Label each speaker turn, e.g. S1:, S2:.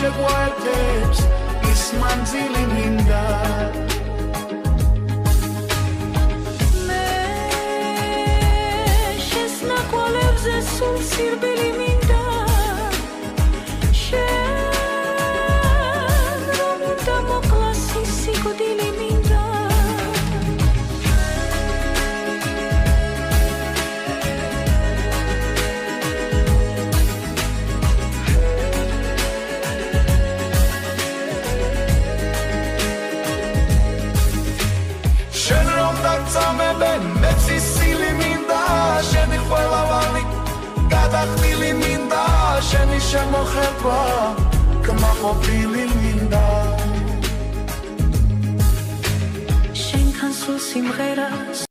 S1: შეგვაერთებს ის მანძილი მინდა სულ სირბილი მინდა შენ რომ უნდა მოკლას ის სიკვდილი მინდა შენ რომ დაგწამებენ მეც ის სილი მინდა შენი ყველავანი გადახდილი მინდა შენი შემოხება კმაყოფილი მინდა შენთან სულ სიმღერას